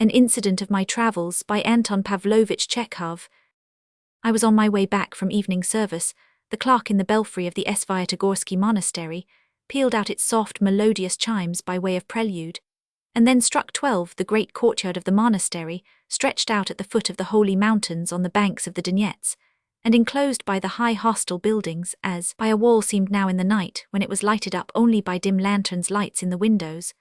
An Incident of My Travels by Anton Pavlovich Chekhov. I was on my way back from evening service. The clock in the belfry of the Sviatogorsky monastery pealed out its soft, melodious chimes by way of prelude, and then struck 12. The great courtyard of the monastery, stretched out at the foot of the holy mountains on the banks of the Donets, and enclosed by the high hostel buildings as by a wall, seemed now in the night, when it was lighted up only by dim lanterns' lights in the windows,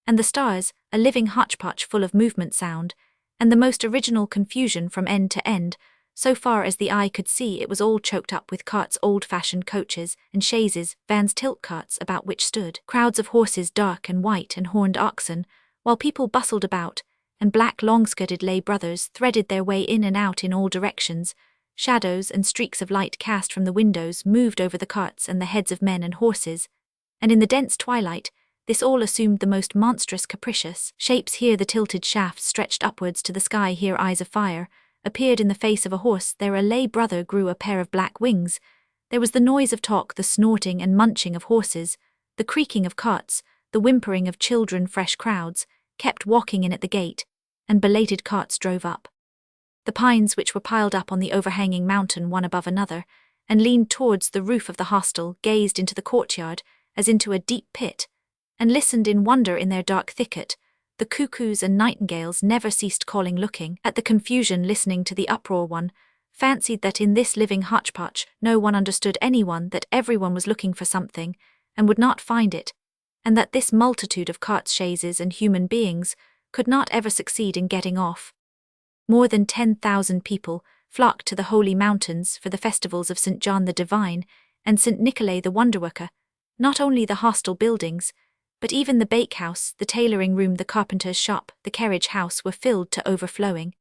and the stars, a living hotchpotch full of movement, sound, and the most original confusion from end to end. So far as the eye could see, it was all choked up with carts, old-fashioned coaches and chaises, vans, tilt carts, about which stood crowds of horses, dark and white, and horned oxen, while people bustled about, and black long-skirted lay brothers threaded their way in and out in all directions. Shadows and streaks of light cast from the windows moved over the carts and the heads of men and horses, and in the dense twilight, this all assumed the most monstrous, capricious shapes. Here the tilted shafts stretched upwards to the sky, here eyes of fire appeared in the face of a horse, there a lay brother grew a pair of black wings, there was the noise of talk, the snorting and munching of horses, the creaking of carts, the whimpering of children. Fresh crowds kept walking in at the gate, and belated carts drove up. The pines, which were piled up on the overhanging mountain one above another, and leaned towards the roof of the hostel, gazed into the courtyard as into a deep pit, and listened in wonder in their dark thicket. The cuckoos and nightingales never ceased calling, looking at the confusion, listening to the uproar. One fancied that in this living hotchpotch no one understood anyone, that everyone was looking for something and would not find it, and that this multitude of carts, chaises, and human beings could not ever succeed in getting off. More than 10,000 people flocked to the holy mountains for the festivals of St. John the Divine and St. Nikolai the Wonderworker. Not only the hostel buildings, but even the bakehouse, the tailoring room, the carpenter's shop, the carriage house were filled to overflowing.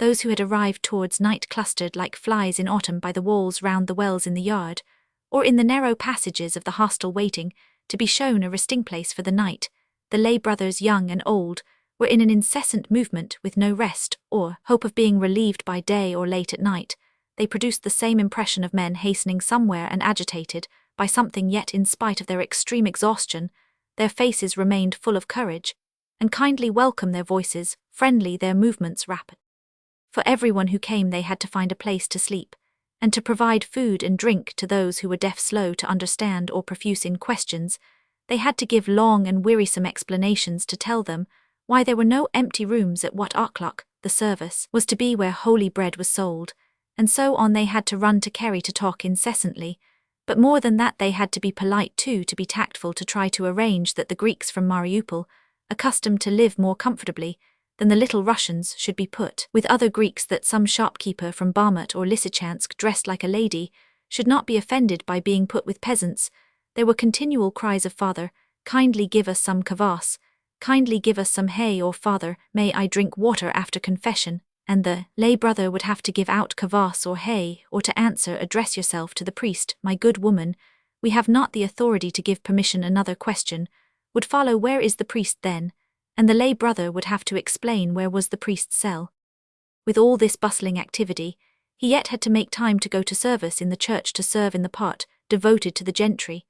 Those who had arrived towards night clustered like flies in autumn by the walls round the wells in the yard, or in the narrow passages of the hostel, waiting to be shown a resting place for the night. The lay brothers, young and old, were in an incessant movement, with no rest or hope of being relieved by day or late at night. They produced the same impression of men hastening somewhere and agitated by something, yet in spite of their extreme exhaustion, their faces remained full of courage, and kindly welcome, their voices friendly, their movements rapid. For everyone who came they had to find a place to sleep, and to provide food and drink to those who were deaf, slow to understand, or profuse in questions. They had to give long and wearisome explanations to tell them why there were no empty rooms, at what o'clock the service was to be, where holy bread was sold, and so on. They had to run, to carry, to talk incessantly. But more than that, they had to be polite too, to be tactful, to try to arrange that the Greeks from Mariupol, accustomed to live more comfortably than the Little Russians, should be put with other Greeks, that some shopkeeper from Bakhmut or Lysychansk, dressed like a lady, should not be offended by being put with peasants. There were continual cries of "Father, kindly give us some kvass, kindly give us some hay," or "Father, may I drink water after confession?" And the lay brother would have to give out kvass or hay, or to answer, "Address yourself to the priest, my good woman, we have not the authority to give permission." Another question would follow, "Where is the priest then?" And the lay brother would have to explain where was the priest's cell. With all this bustling activity, he yet had to make time to go to service in the church, to serve in the part devoted to the gentry,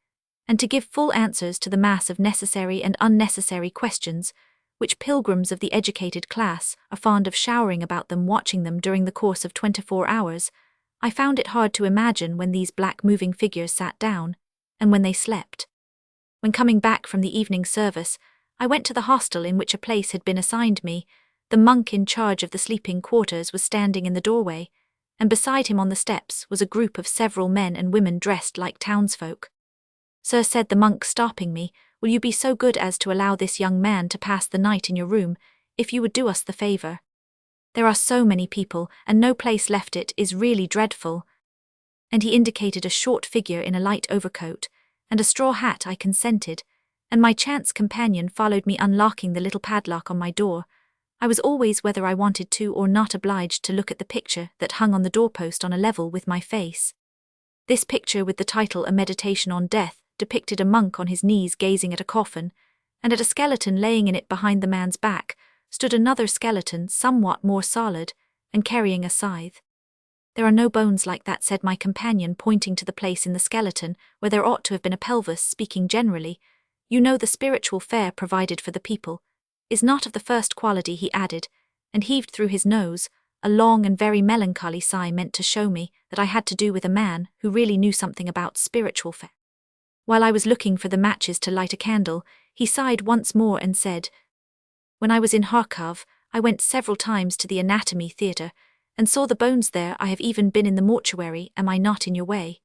and to give full answers to the mass of necessary and unnecessary questions which pilgrims of the educated class are fond of showering about them, watching them during the course of 24 hours. I found it hard to imagine when these black moving figures sat down, and when they slept. When coming back from the evening service, I went to the hostel in which a place had been assigned me. The monk in charge of the sleeping quarters was standing in the doorway, and beside him on the steps was a group of several men and women dressed like townsfolk. "Sir," said the monk, stopping me, "will you be so good as to allow this young man to pass the night in your room, if you would do us the favor? There are so many people, and no place left. It is really dreadful." And he indicated a short figure in a light overcoat and a straw hat. I consented, and my chance companion followed me, unlocking the little padlock on my door. I was always, whether I wanted to or not, obliged to look at the picture that hung on the doorpost on a level with my face. This picture, with the title "A Meditation on Death," depicted a monk on his knees gazing at a coffin, and at a skeleton laying in it. Behind the man's back stood another skeleton, somewhat more solid, and carrying a scythe. "There are no bones like that," said my companion, pointing to the place in the skeleton where there ought to have been a pelvis. "Speaking generally, you know the spiritual fare provided for the people. is not of the first quality," he added, and heaved through his nose, a long and very melancholy sigh meant to show me that I had to do with a man who really knew something about spiritual fare. While I was looking for the matches to light a candle, he sighed once more and said, "When I was in Kharkov, I went several times to the anatomy theatre, and saw the bones there. I have even been in the mortuary. Am I not in your way?"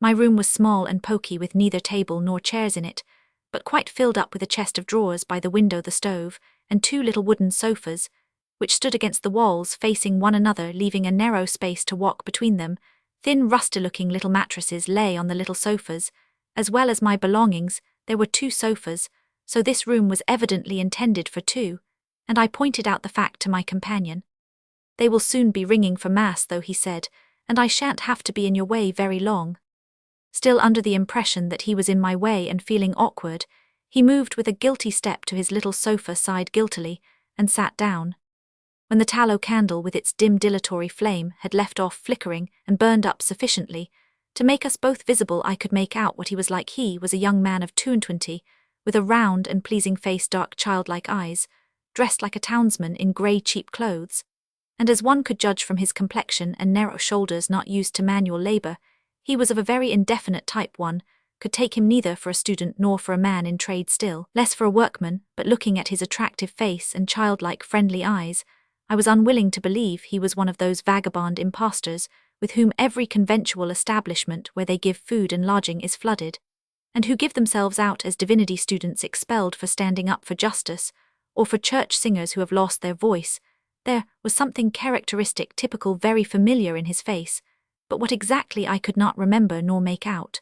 My room was small and poky, with neither table nor chairs in it, but quite filled up with a chest of drawers by the window, the stove, and 2 little wooden sofas, which stood against the walls facing one another, leaving a narrow space to walk between them. Thin, rusty-looking little mattresses lay on the little sofas. As well as my belongings, there were 2 sofas, so this room was evidently intended for 2, and I pointed out the fact to my companion. "They will soon be ringing for mass, though," he said, "and I shan't have to be in your way very long." Still under the impression that he was in my way and feeling awkward, he moved with a guilty step to his little sofa, sighed guiltily, and sat down. When the tallow candle with its dim dilatory flame had left off flickering and burned up sufficiently to make us both visible, I could make out what he was like. He was a young man of 22, with a round and pleasing face, dark childlike eyes, dressed like a townsman in grey cheap clothes, and as one could judge from his complexion and narrow shoulders, not used to manual labour, he was of a very indefinite type. One could take him neither for a student nor for a man in trade, still less for a workman, but looking at his attractive face and childlike friendly eyes, I was unwilling to believe he was one of those vagabond impostors with whom every conventual establishment where they give food and lodging is flooded, and who give themselves out as divinity students expelled for standing up for justice, or for church singers who have lost their voice. There was something characteristic, typical, very familiar in his face, but what exactly I could not remember nor make out.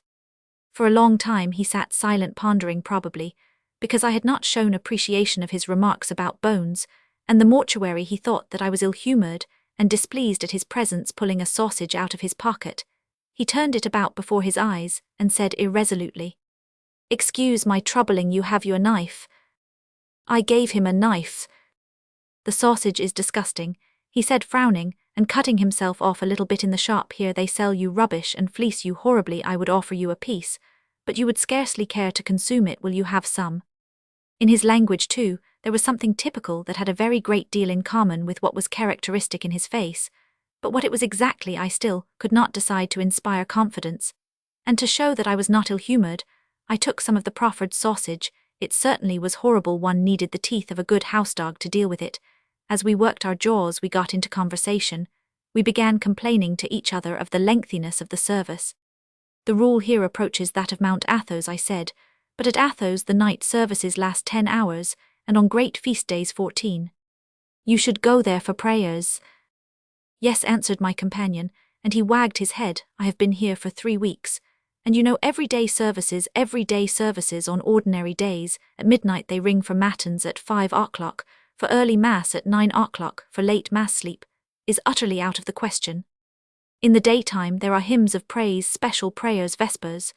For a long time he sat silent, pondering, probably because I had not shown appreciation of his remarks about bones and the mortuary. He thought that I was ill-humoured and displeased at his presence. Pulling a sausage out of his pocket, he turned it about before his eyes and said irresolutely, "Excuse my troubling you. Have you a knife?" I gave him a knife. "The sausage is disgusting," he said, frowning, and cutting himself off a little bit in the shop. "Here they sell you rubbish and fleece you horribly. I would offer you a piece, but you would scarcely care to consume it. Will you have some?" In his language, too, there was something typical that had a very great deal in common with what was characteristic in his face, but what it was exactly I still could not decide. To inspire confidence, and to show that I was not ill-humoured, I took some of the proffered sausage. It certainly was horrible. One needed the teeth of a good housedog to deal with it. As we worked our jaws, we got into conversation. We began complaining to each other of the lengthiness of the service. "The rule here approaches that of Mount Athos," I said, "but at Athos the night services last 10 hours, and on great feast days 14. You should go there for prayers." "Yes," answered my companion, and he wagged his head. "I have been here for 3 weeks. And you know, everyday services on ordinary days. At midnight they ring for matins, at 5 o'clock, for early mass at 9 o'clock, for late mass. Sleep is utterly out of the question. In the daytime there are hymns of praise, special prayers, vespers.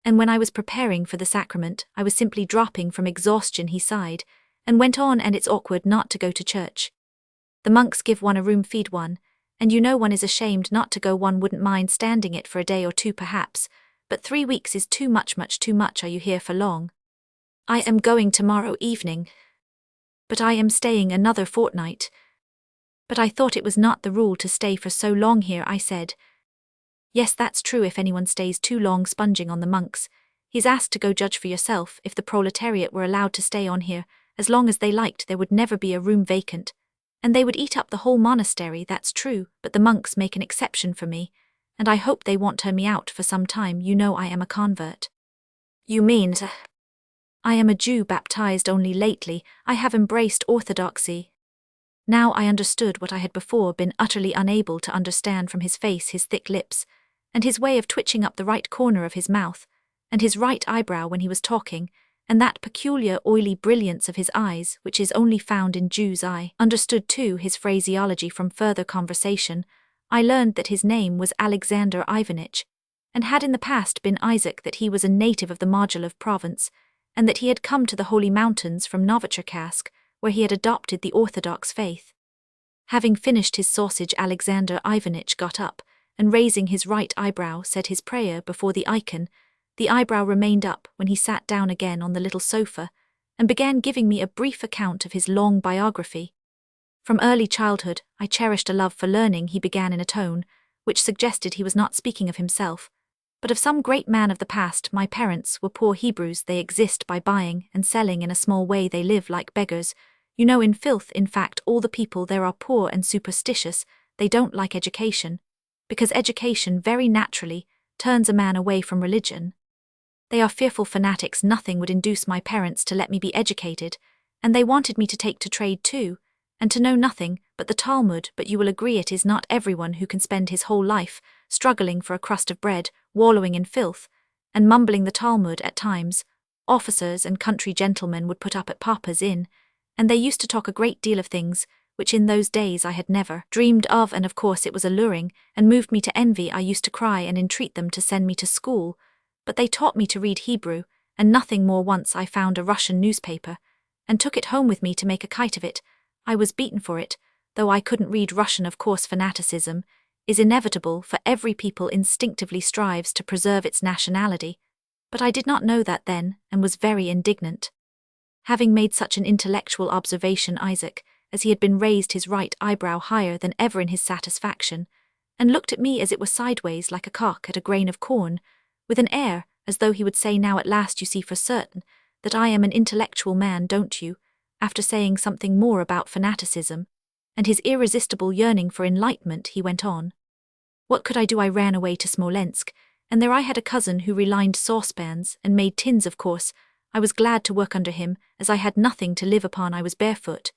And when I was preparing for the sacrament, I was simply dropping from exhaustion." He sighed, and went on, "And it's awkward not to go to church. The monks give one a room, feed one, and you know one is ashamed not to go. One wouldn't mind standing it for a day or 2 perhaps, but 3 weeks is too much, much too much." "Are you here for long?" "I am going tomorrow evening." "But I am staying another fortnight." "But I thought it was not the rule to stay for so long here," I said. "Yes, that's true. If anyone stays too long sponging on the monks, he's asked to go. Judge for yourself. If the proletariat were allowed to stay on here as long as they liked, there would never be a room vacant, and they would eat up the whole monastery. That's true, but the monks make an exception for me, and I hope they won't turn me out for some time. You know I am a convert." "You mean?" "I am a Jew, baptized only lately. I have embraced orthodoxy." Now I understood what I had before been utterly unable to understand from his face, his thick lips, and his way of twitching up the right corner of his mouth, and his right eyebrow when he was talking, and that peculiar oily brilliance of his eyes which is only found in Jews. I understood too his phraseology from further conversation. I learned that his name was Alexander Ivanitch, and had in the past been Isaac, that he was a native of the Mogilov province, and that he had come to the Holy Mountains from Novocherkassk, where he had adopted the Orthodox faith. Having finished his sausage, Alexander Ivanitch got up, and raising his right eyebrow, said his prayer before the icon. The eyebrow remained up when he sat down again on the little sofa, and began giving me a brief account of his long biography. From early childhood, I cherished a love for learning, he began in a tone which suggested he was not speaking of himself, but of some great man of the past. My parents were poor Hebrews. They exist by buying and selling. In a small way they live like beggars. You know, in filth. In fact, all the people there are poor and superstitious. They don't like education, because education very naturally turns a man away from religion. They are fearful fanatics. Nothing would induce my parents to let me be educated, and they wanted me to take to trade too, and to know nothing but the Talmud. But you will agree it is not everyone who can spend his whole life struggling for a crust of bread, wallowing in filth, and mumbling the Talmud at times. Officers and country gentlemen would put up at Papa's Inn, and they used to talk a great deal of things which in those days I had never dreamed of, and of course it was alluring and moved me to envy. I used to cry and entreat them to send me to school, but they taught me to read Hebrew and nothing more. Once I found a Russian newspaper and took it home with me to make a kite of it. I was beaten for it, though I couldn't read Russian. Of course, fanaticism is inevitable, for every people instinctively strives to preserve its nationality, but I did not know that then, and was very indignant. Having made such an intellectual observation, Isaac, as he had been, raised his right eyebrow higher than ever in his satisfaction, and looked at me as it were sideways like a cock at a grain of corn, with an air as though he would say, "Now at last you see for certain that I am an intellectual man, don't you?" After saying something more about fanaticism and his irresistible yearning for enlightenment, he went on. What could I do? I ran away to Smolensk, and there I had a cousin who relined saucepans and made tins. Of course, I was glad to work under him, as I had nothing to live upon. I was barefoot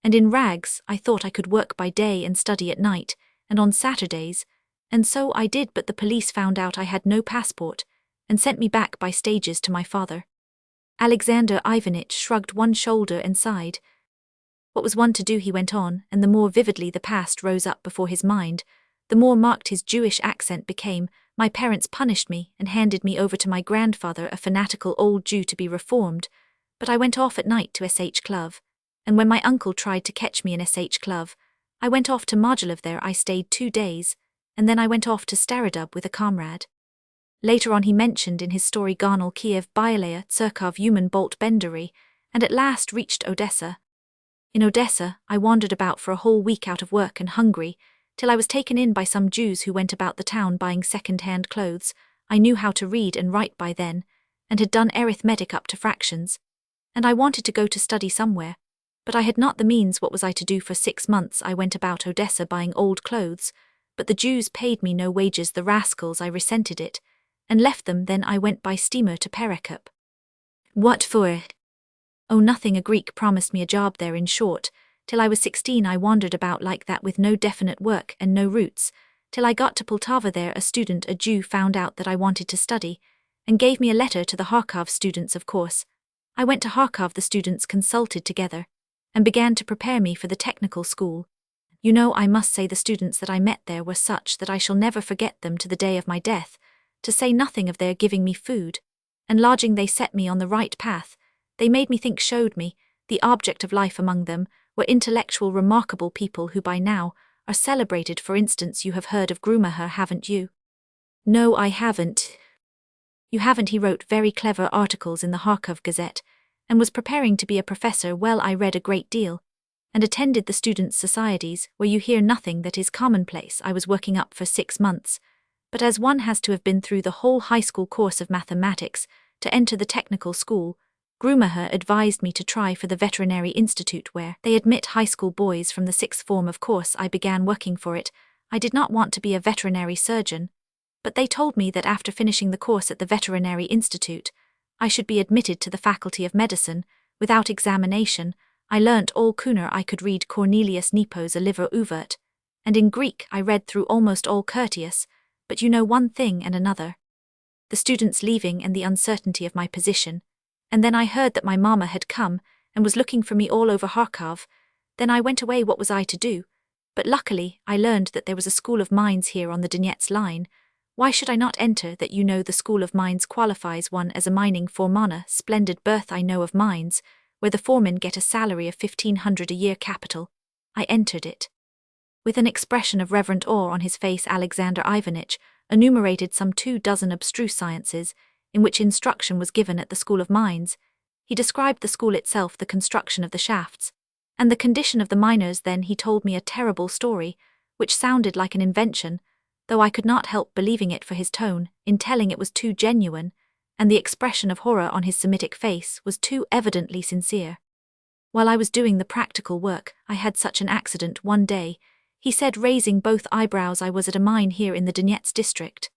and in rags. I thought I could work by day and study at night, and on Saturdays, and so I did, but the police found out I had no passport and sent me back by stages to my father. Alexander Ivanitch shrugged one shoulder and sighed. What was one to do, he went on, and the more vividly the past rose up before his mind, the more marked his Jewish accent became. My parents punished me and handed me over to my grandfather, a fanatical old Jew, to be reformed, but I went off at night to S.H. Club, and when my uncle tried to catch me in S.H. Club, I went off to Mogilov. There I stayed 2 days, and then I went off to Starodub with a comrade. Later on he mentioned in his story Garnal, Kiev, Byalea, Chekhov, Human, Bolt, Bendery, and at last reached Odessa. In Odessa I wandered about for a whole week, out of work and hungry, till I was taken in by some Jews who went about the town buying second-hand clothes. I knew how to read and write by then, and had done arithmetic up to fractions, and I wanted to go to study somewhere, but I had not the means. What was I to do? For 6 months I went about Odessa buying old clothes, but the Jews paid me no wages, the rascals. I resented it, and left them. Then I went by steamer to Perekop. What for? Oh, nothing. A Greek promised me a job there. In short, till I was 16 I wandered about like that, with no definite work and no roots, till I got to Poltava. There a student, a Jew, found out that I wanted to study, and gave me a letter to the Kharkov students. Of course, I went to Kharkov. The students consulted together, and began to prepare me for the technical school. You know, I must say the students that I met there were such that I shall never forget them to the day of my death, to say nothing of their giving me food and lodging. They set me on the right path. They made me think, showed me the object of life. Among them were intellectual, remarkable people who by now are celebrated. For instance, you have heard of Grumacher, haven't you? No, I haven't. You haven't? He wrote very clever articles in the Kharkov Gazette, and was preparing to be a professor. Well, I read a great deal, and attended the students' societies, where you hear nothing that is commonplace. I was working up for 6 months, but as one has to have been through the whole high school course of mathematics to enter the technical school, Grumacher advised me to try for the veterinary institute, where they admit high school boys from the 6th form. Of course, I began working for it. I did not want to be a veterinary surgeon, but they told me that after finishing the course at the veterinary institute, I should be admitted to the faculty of medicine without examination. I learnt all Kuhner. I could read Cornelius Nepos, A Liver Ouvert, and in Greek I read through almost all Curtius. But you know, one thing and another, the students leaving and the uncertainty of my position, and then I heard that my mamma had come and was looking for me all over Kharkov. Then I went away. What was I to do? But luckily I learned that there was a school of mines here on the Donetsk line. Why should I not enter that? You know, the school of mines qualifies one as a mining foreman. Splendid berth I know of mines, where the foremen get a salary of 1,500 a year capital. I entered it. With an expression of reverent awe on his face, Alexander Ivanitch enumerated some 24 abstruse sciences in which instruction was given at the School of Mines. He described the school itself, the construction of the shafts, and the condition of the miners. Then he told me a terrible story, which sounded like an invention, though I could not help believing it for his tone in telling it was too genuine, and the expression of horror on his Semitic face was too evidently sincere. While I was doing the practical work, I had such an accident one day, he said, raising both eyebrows. I was at a mine here in the Donetsk district.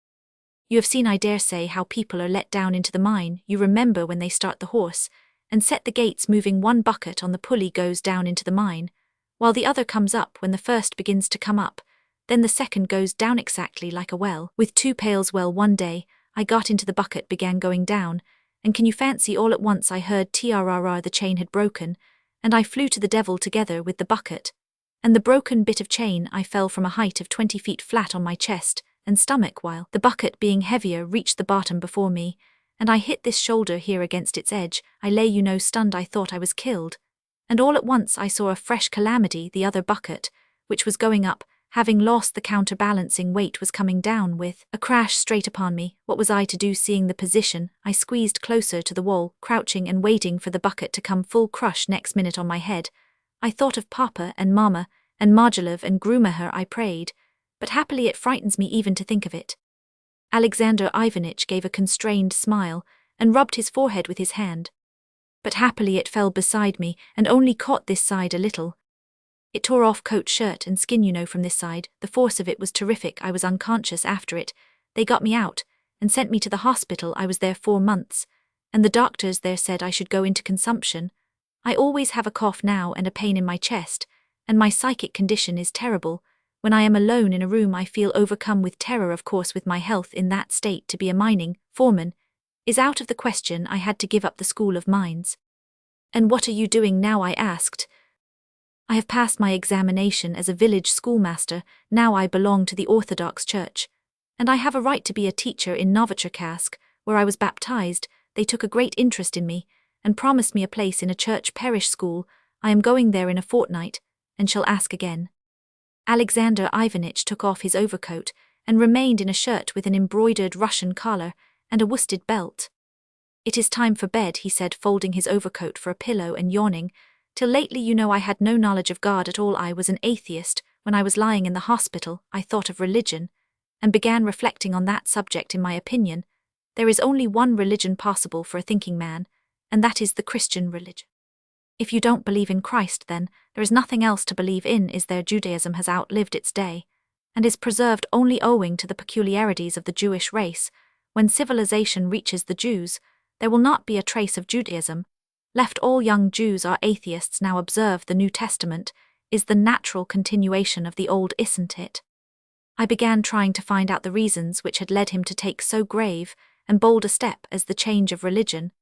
You have seen, I dare say, how people are let down into the mine. You remember when they start the horse and set the gates moving, one bucket on the pulley goes down into the mine, while the other comes up when the first begins to come up, then the second goes down exactly like a well, with two pails. Well, one day, I got into the bucket, began going down, and can you fancy, all at once I heard trrr, the chain had broken, and I flew to the devil together with the bucket, and the broken bit of chain. I fell from a height of 20 feet flat on my chest and stomach, while the bucket, being heavier, reached the bottom before me, and I hit this shoulder here against its edge. I lay, stunned. I thought I was killed, and all at once I saw a fresh calamity. The other bucket, which was going up, having lost the counterbalancing weight, was coming down with a crash straight upon me. What was I to do? Seeing the position, I squeezed closer to the wall, crouching and waiting for the bucket to come full crush next minute on my head. I thought of Papa and Mama and Marjalov and Grumaher. I prayed, but happily it frightens me even to think of it. Alexander Ivanitch gave a constrained smile and rubbed his forehead with his hand. But happily it fell beside me and only caught this side a little. It tore off coat, shirt and skin, from this side. The force of it was terrific. I was unconscious after it. They got me out and sent me to the hospital. I was there 4 months, and the doctors there said I should go into consumption. I always have a cough now and a pain in my chest, and my psychic condition is terrible. When I am alone in a room I feel overcome with terror. Of course, with my health in that state, to be a mining foreman is out of the question. I had to give up the school of mines. And what are you doing now? I asked. I have passed my examination as a village schoolmaster. Now I belong to the Orthodox Church, and I have a right to be a teacher in Novocherkassk, where I was baptized. They took a great interest in me and promised me a place in a church parish school. I am going there in a fortnight and shall ask again. Alexander Ivanitch took off his overcoat and remained in a shirt with an embroidered Russian collar and a worsted belt. It is time for bed, he said, folding his overcoat for a pillow and yawning. Till lately, I had no knowledge of God at all. I was an atheist. When I was lying in the hospital, I thought of religion and began reflecting on that subject. In my opinion, there is only one religion possible for a thinking man, and that is the Christian religion. If you don't believe in Christ, then there is nothing else to believe in, is there? Judaism has outlived its day, and is preserved only owing to the peculiarities of the Jewish race. When civilization reaches the Jews, there will not be a trace of Judaism left. All young Jews are atheists now. Observe, the New Testament is the natural continuation of the Old, isn't it? I began trying to find out the reasons which had led him to take so grave and bold a step as the change of religion,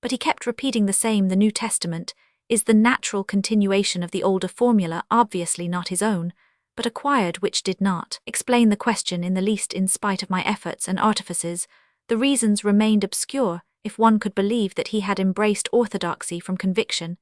but he kept repeating the same. The New Testament is the natural continuation of the older formula, obviously not his own, but acquired, which did not explain the question in the least. In spite of my efforts and artifices, the reasons remained obscure. If one could believe that he had embraced orthodoxy from conviction,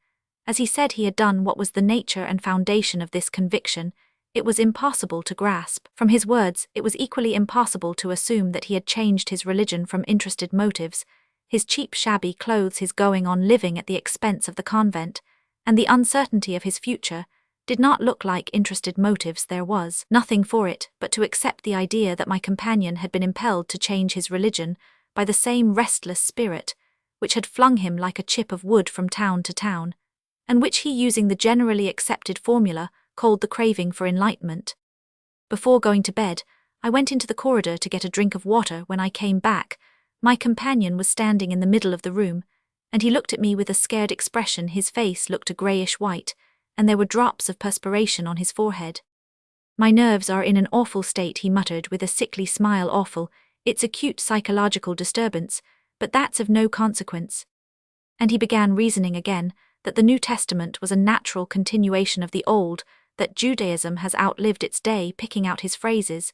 as he said he had done, what was the nature and foundation of this conviction? It was impossible to grasp. From his words, it was equally impossible to assume that he had changed his religion from interested motives. His cheap shabby clothes, his going on living at the expense of the convent, and the uncertainty of his future did not look like interested motives. There was nothing for it but to accept the idea that my companion had been impelled to change his religion by the same restless spirit which had flung him like a chip of wood from town to town, and which he, using the generally accepted formula, called the craving for enlightenment. Before going to bed, I went into the corridor to get a drink of water. When I came back, my companion was standing in the middle of the room, and he looked at me with a scared expression. His face looked a greyish white, and there were drops of perspiration on his forehead. "My nerves are in an awful state," he muttered with a sickly smile. "Awful. It's acute psychological disturbance, but that's of no consequence." And he began reasoning again that the New Testament was a natural continuation of the Old, that Judaism has outlived its day. Picking out his phrases,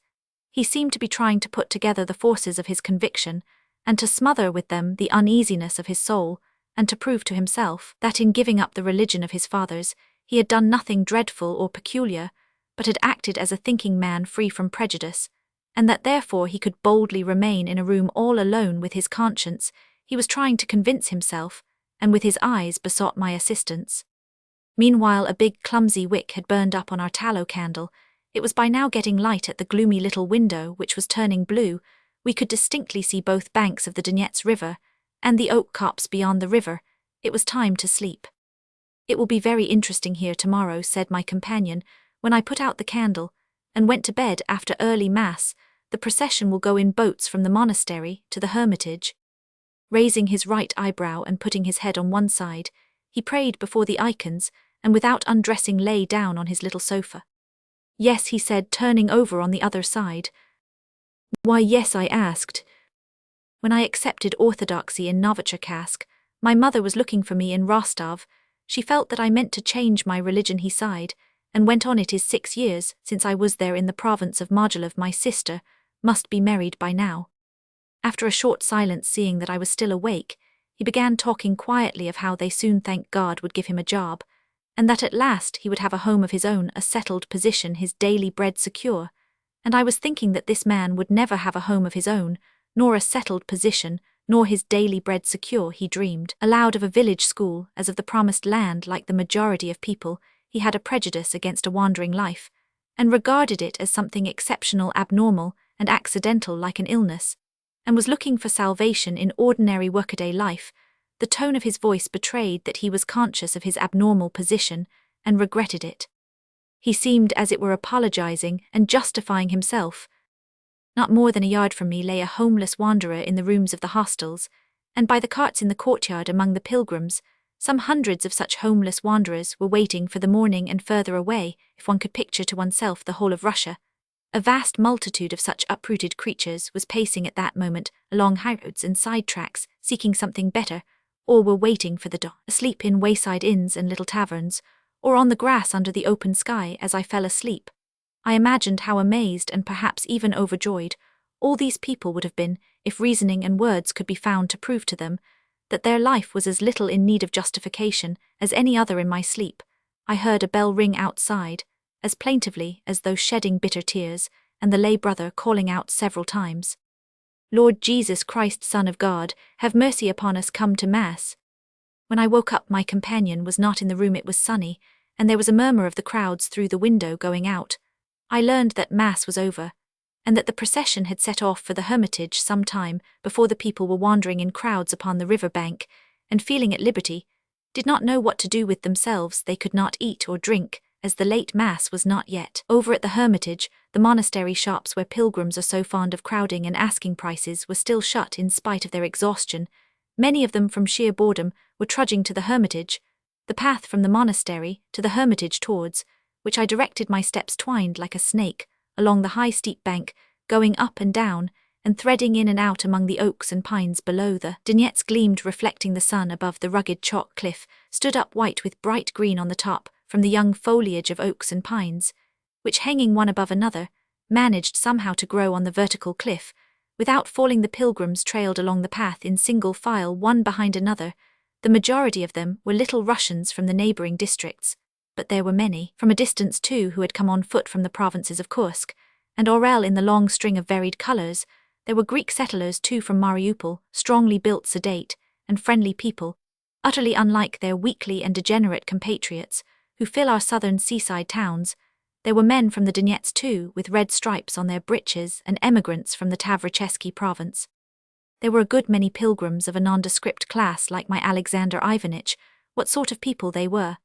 he seemed to be trying to put together the forces of his conviction, and to smother with them the uneasiness of his soul, and to prove to himself that in giving up the religion of his fathers, he had done nothing dreadful or peculiar, but had acted as a thinking man free from prejudice, and that therefore he could boldly remain in a room all alone with his conscience. He was trying to convince himself, and with his eyes besought my assistance. Meanwhile a big clumsy wick had burned up on our tallow candle. It was by now getting light at the gloomy little window, which was turning blue. We could distinctly see both banks of the Donets River, and the oak copse beyond the river. It was time to sleep. "It will be very interesting here tomorrow," said my companion, when I put out the candle, and went to bed after early mass. "The procession will go in boats from the monastery to the hermitage." Raising his right eyebrow and putting his head on one side, he prayed before the icons, and without undressing lay down on his little sofa. "Yes," he said, turning over on the other side. "Why yes?" I asked. "When I accepted orthodoxy in Novichokazk, my mother was looking for me in Rostov. She felt that I meant to change my religion," he sighed, and went on. "It is 6 years since I was there in the province of Mogilov. My sister must be married by now." After a short silence, seeing that I was still awake, he began talking quietly of how they soon, thank God, would give him a job, and that at last he would have a home of his own, a settled position, his daily bread secure. And I was thinking that this man would never have a home of his own, nor a settled position, nor his daily bread secure. He dreamed aloud of a village school, as of the promised land. Like the majority of people, he had a prejudice against a wandering life, and regarded it as something exceptional, abnormal, and accidental, like an illness, and was looking for salvation in ordinary workaday life. The tone of his voice betrayed that he was conscious of his abnormal position and regretted it. He seemed, as it were, apologizing and justifying himself. Not more than a yard from me lay a homeless wanderer in the rooms of the hostels, and by the carts in the courtyard among the pilgrims, some hundreds of such homeless wanderers were waiting for the morning. And further away, if one could picture to oneself the whole of Russia, a vast multitude of such uprooted creatures was pacing at that moment along highroads and side tracks, seeking something better, or were waiting for the dawn, asleep in wayside inns and little taverns, or on the grass under the open sky. As I fell asleep, I imagined how amazed and perhaps even overjoyed all these people would have been if reasoning and words could be found to prove to them that their life was as little in need of justification as any other. In my sleep, I heard a bell ring outside, as plaintively as though shedding bitter tears, and the lay brother calling out several times, "Lord Jesus Christ, Son of God, have mercy upon us, come to Mass." When I woke up, my companion was not in the room. It was sunny, and there was a murmur of the crowds through the window going out. I learned that Mass was over, and that the procession had set off for the hermitage some time before. The people were wandering in crowds upon the river bank, and feeling at liberty, did not know what to do with themselves. They could not eat or drink, as the late Mass was not yet over. At the hermitage, the monastery shops where pilgrims are so fond of crowding and asking prices were still shut in spite of their exhaustion. Many of them, from sheer boredom, were trudging to the hermitage. The path from the monastery to the hermitage towards which I directed my steps twined like a snake along the high steep bank, going up and down, and threading in and out among the oaks and pines below. The Donets gleamed, reflecting the sun above the rugged chalk cliff, stood up white with bright green on the top from the young foliage of oaks and pines, which, hanging one above another, managed somehow to grow on the vertical cliff. Without falling, the pilgrims trailed along the path in single file, one behind another. The majority of them were Little Russians from the neighboring districts, but there were many from a distance too who had come on foot from the provinces of Kursk and Orel in the long string of varied colors. There were Greek settlers too from Mariupol, strongly built, sedate, and friendly people, utterly unlike their weakly and degenerate compatriots who fill our southern seaside towns. There were men from the Donets too, with red stripes on their breeches, and emigrants from the Tavrichesky province. There were a good many pilgrims of a nondescript class like my Alexander Ivanitch. What sort of people they were,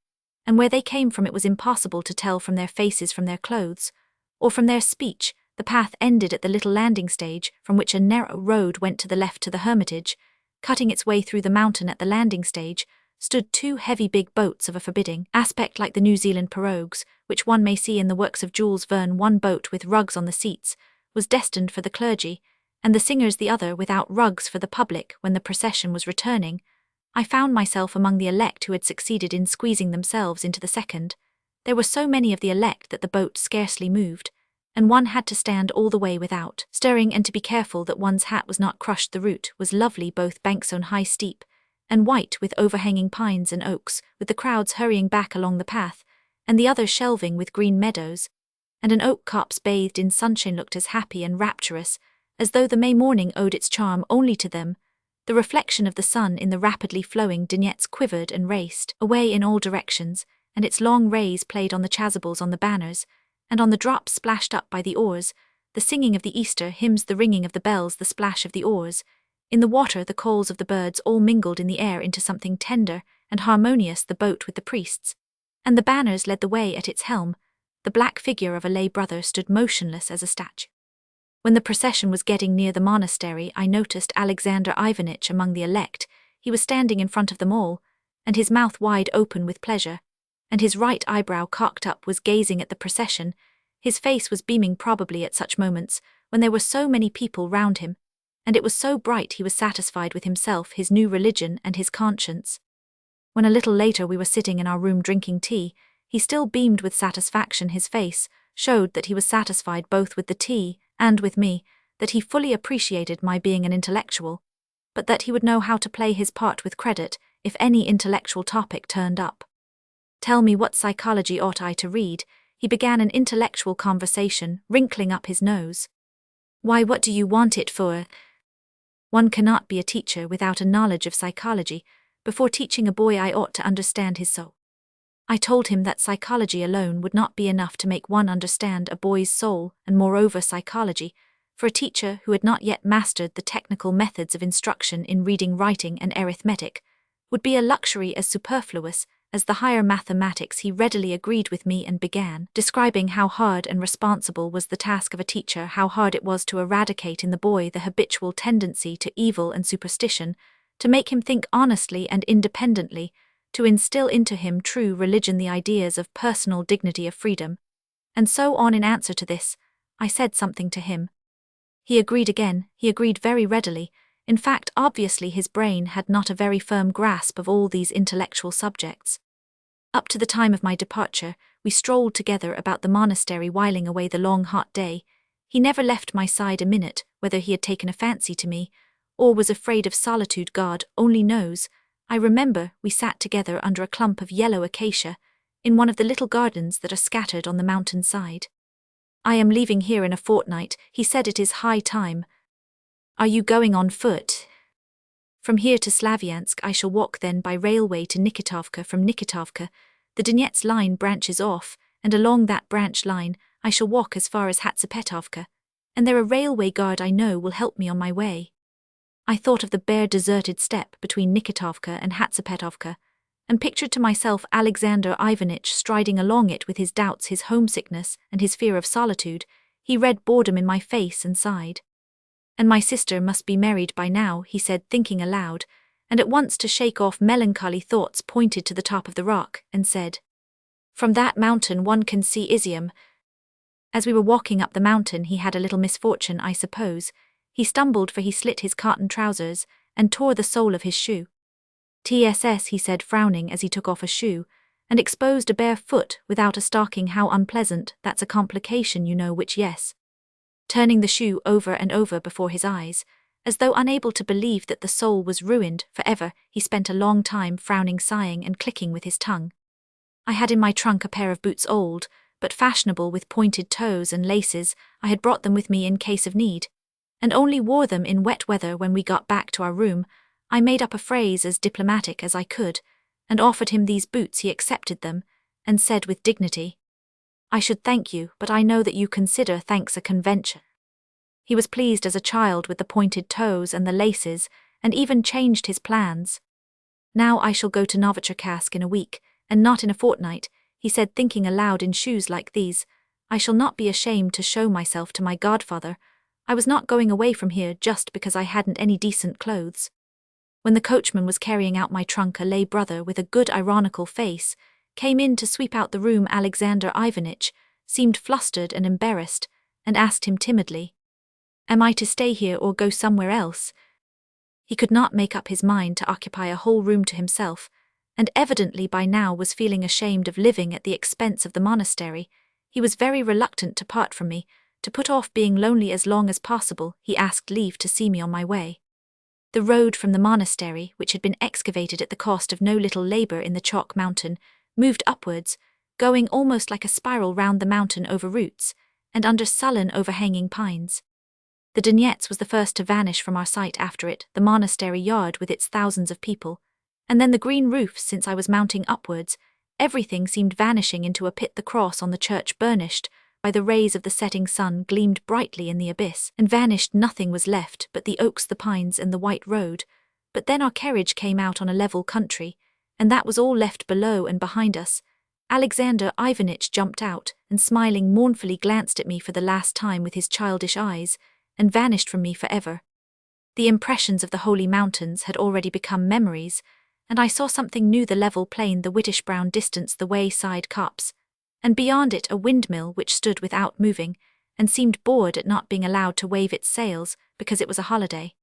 and where they came from, it was impossible to tell from their faces, from their clothes, or from their speech. The path ended at the little landing stage, from which a narrow road went to the left to the hermitage. Cutting its way through the mountain at the landing stage stood 2 heavy big boats of a forbidding aspect, like the New Zealand pirogues, which one may see in the works of Jules Verne. One boat, with rugs on the seats, was destined for the clergy, and the singers the other, without rugs, for the public. When the procession was returning, I found myself among the elect who had succeeded in squeezing themselves into the second. There were so many of the elect that the boat scarcely moved, and one had to stand all the way without stirring, and to be careful that one's hat was not crushed. The route was lovely, both banks on high steep and white with overhanging pines and oaks, with the crowds hurrying back along the path, and the others shelving with green meadows, and an oak copse bathed in sunshine looked as happy and rapturous as though the May morning owed its charm only to them. The reflection of the sun in the rapidly flowing Donets quivered and raced away in all directions, and its long rays played on the chasubles on the banners, and on the drops splashed up by the oars, the singing of the Easter hymns, the ringing of the bells, the splash of the oars. In the water the calls of the birds all mingled in the air into something tender and harmonious, the boat with the priests, and the banners led the way at its helm. The black figure of a lay brother stood motionless as a statue. When the procession was getting near the monastery, I noticed Alexander Ivanitch among the elect. He was standing in front of them all, and his mouth wide open with pleasure, and his right eyebrow cocked up was gazing at the procession. His face was beaming probably at such moments, when there were so many people round him, and it was so bright he was satisfied with himself, his new religion, and his conscience. When a little later we were sitting in our room drinking tea, he still beamed with satisfaction. His face showed that he was satisfied both with the tea and with me, that he fully appreciated my being an intellectual, but that he would know how to play his part with credit if any intellectual topic turned up. "Tell me, what psychology ought I to read?" He began an intellectual conversation, wrinkling up his nose. "Why, what do you want it for? One cannot be a teacher without a knowledge of psychology. Before teaching a boy I ought to understand his soul." I told him that psychology alone would not be enough to make one understand a boy's soul, and moreover psychology, for a teacher who had not yet mastered the technical methods of instruction in reading, writing, and arithmetic, would be a luxury as superfluous as the higher mathematics. He readily agreed with me and began describing how hard and responsible was the task of a teacher, how hard it was to eradicate in the boy the habitual tendency to evil and superstition, to make him think honestly and independently, to instill into him true religion, the ideas of personal dignity, of freedom, and so on. In answer to this, I said something to him. He agreed again. He agreed very readily. In fact, obviously his brain had not a very firm grasp of all these intellectual subjects. Up to the time of my departure, we strolled together about the monastery, whiling away the long hot day. He never left my side a minute, whether he had taken a fancy to me, or was afraid of solitude, God only knows. I remember we sat together under a clump of yellow acacia, in one of the little gardens that are scattered on the mountain side. "I am leaving here in a fortnight," he said. "It is high time." "Are you going on foot?" "From here to Slaviansk. I shall walk then by railway to Nikitovka. From Nikitovka, the Donets line branches off, and along that branch line I shall walk as far as Hatzapetovka, and there a railway guard I know will help me on my way." I thought of the bare deserted steppe between Nikitovka and Hatzapetovka, and pictured to myself Alexander Ivanitch striding along it with his doubts, his homesickness, and his fear of solitude. He read boredom in my face and sighed. "And my sister must be married by now," he said, thinking aloud, and at once, to shake off melancholy thoughts, pointed to the top of the rock, and said, "From that mountain one can see Izium." As we were walking up the mountain he had a little misfortune, I suppose. He stumbled, for he slit his cotton trousers, and tore the sole of his shoe. "TSS," he said, frowning as he took off a shoe, and exposed a bare foot without a stocking. "How unpleasant, that's a complication, you know, which yes." Turning the shoe over and over before his eyes, as though unable to believe that the sole was ruined forever, he spent a long time frowning, sighing, and clicking with his tongue. I had in my trunk a pair of boots, old, but fashionable, with pointed toes and laces. I had brought them with me in case of need, and only wore them in wet weather. When we got back to our room, I made up a phrase as diplomatic as I could, and offered him these boots. He accepted them, and said with dignity, "I should thank you, but I know that you consider thanks a convention." He was pleased as a child with the pointed toes and the laces, and even changed his plans. "Now I shall go to Novichokazk in a week, and not in a fortnight," he said, thinking aloud. "In shoes like these, I shall not be ashamed to show myself to my godfather. I was not going away from here just because I hadn't any decent clothes." When the coachman was carrying out my trunk, a lay brother with a good ironical face came in to sweep out the room. Alexander Ivanitch seemed flustered and embarrassed, and asked him timidly, "Am I to stay here or go somewhere else?" He could not make up his mind to occupy a whole room to himself, and evidently by now was feeling ashamed of living at the expense of the monastery. He was very reluctant to part from me, to put off being lonely as long as possible. He asked leave to see me on my way. The road from the monastery, which had been excavated at the cost of no little labor in the chalk mountain, moved upwards, going almost like a spiral round the mountain over roots, and under sullen overhanging pines. The Donets was the first to vanish from our sight, after it the monastery yard with its thousands of people, and then the green roofs. Since I was mounting upwards, everything seemed vanishing into a pit. The cross on the church, burnished by the rays of the setting sun, gleamed brightly in the abyss, and vanished. Nothing was left but the oaks, the pines, and the white road. But then our carriage came out on a level country, and that was all left below and behind us. Alexander Ivanitch jumped out, and smiling mournfully glanced at me for the last time with his childish eyes, and vanished from me forever. The impressions of the holy mountains had already become memories, and I saw something new: the level plain, the whitish-brown distance, the wayside copse, and beyond it a windmill which stood without moving, and seemed bored at not being allowed to wave its sails because it was a holiday.